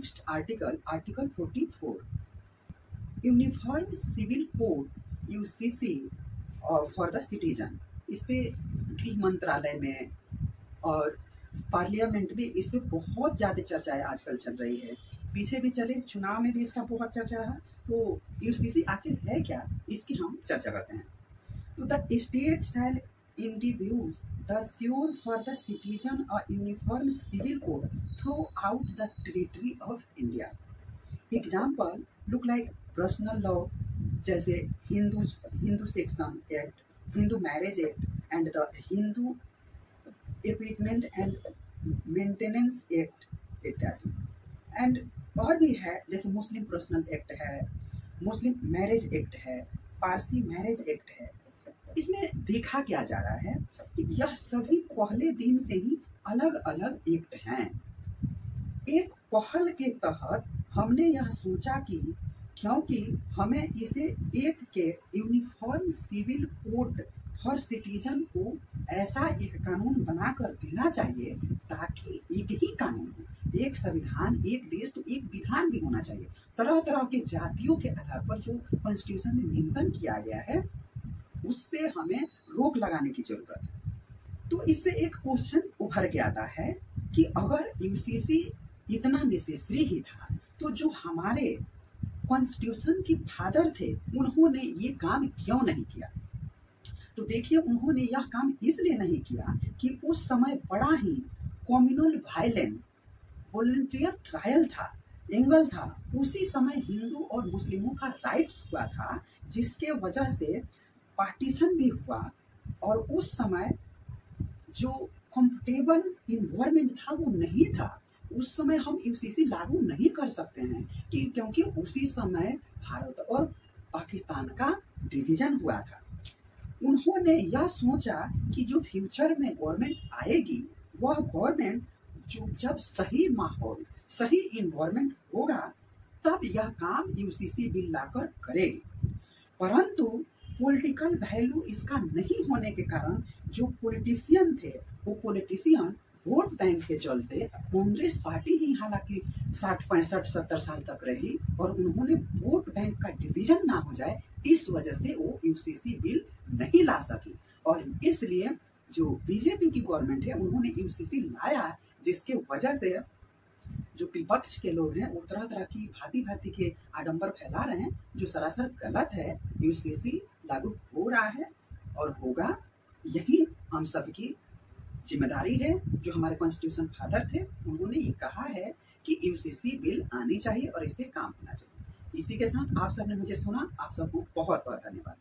Next article, article 44, uniform civil code UCC for the citizen. इस पे गृह मंत्रालय में और पार्लियामेंट में इस पे बहुत ज़्यादा चर्चाएं आजकल चल रही है। पीछे भी चले, चुनाव में भी इसका बहुत चर्चा रहा। तो यूसीसी आखिर है क्या, इसकी हम चर्चा करते हैं। तो the state shall introduce the sure for the citizen a uniform civil code throughout the territory of India. Example look like personal law, जैसे Hindu section act, Hindu marriage act and the Hindu appeasement and maintenance act इत्यादि। And और भी है, जैसे मुस्लिम personal act है, मुस्लिम marriage act है, Parsi marriage act है। इसमें देखा क्या जा रहा है कि यह सभी पहले दिन से ही अलग अलग एक्ट हैं। एक पहल के तहत हमने यह सोचा कि क्योंकि हमें इसे एक के यूनिफॉर्म सिविल कोड हर सिटीजन को ऐसा एक कानून बनाकर देना चाहिए ताकि एक ही कानून हो, एक संविधान, एक देश, तो एक विधान भी होना चाहिए। तरह तरह के जातियों के आधार पर जो कॉन्स्टिट्यूशन में मेंशन किया गया है उस पे हमें रोक लगाने की जरूरत है। तो इससे एक क्वेश्चन उभर के आता है कि अगर यूसीसी इतना नेसेसरी ही था तो जो हमारे कॉन्स्टिट्यूशन के फादर थे उन्होंने ये काम क्यों नहीं किया। तो देखिए, उन्होंने यह काम इसलिए नहीं किया कि उस समय बड़ा ही कम्युनल वायलेंस, वॉलंटियर ट्रायल था, एंगल था। उसी समय हिंदू और मुस्लिमों का राइट्स हुआ था, जिसके वजह से पार्टीशन भी हुआ। और उस समय जो कंफर्टेबल इन्वायरमेंट था वो नहीं था। उस समय हम यूसीसी लागू नहीं कर सकते हैं कि क्योंकि उसी समय भारत और पाकिस्तान का डिवीजन हुआ था। उन्होंने यह सोचा कि जो फ्यूचर में गवर्नमेंट आएगी वह गवर्नमेंट जो जब सही माहौल, सही इन्वायरमेंट होगा तब यह काम यूसीसी बिल लाकर करेगी। परंतु पॉलिटिकल वैल्यू इसका नहीं होने के कारण जो पॉलिटिशियन थे वो पॉलिटिशियन वोट बैंक के चलते, कांग्रेस पार्टी ही हालांकि 60, 65, 70 साल तक रही और उन्होंने वोट बैंक का डिवीजन ना हो जाए इस वजह से वो यूसीसी बिल नहीं ला सकी। और इसलिए जो बीजेपी की गवर्नमेंट है उन्होंने यूसीसी लाया, जिसके वजह से जो विपक्ष के लोग हैं वो तरह तरह की भांति भांति के आडंबर फैला रहे हैं, जो सरासर गलत है। यूसीसी लागू हो रहा है और होगा, यही हम सबकी जिम्मेदारी है। जो हमारे कॉन्स्टिट्यूशन फादर थे उन्होंने ये कहा है कि यूसीसी बिल आनी चाहिए और इस पे काम होना चाहिए। इसी के साथ आप सबने मुझे सुना, आप सबको बहुत बहुत धन्यवाद।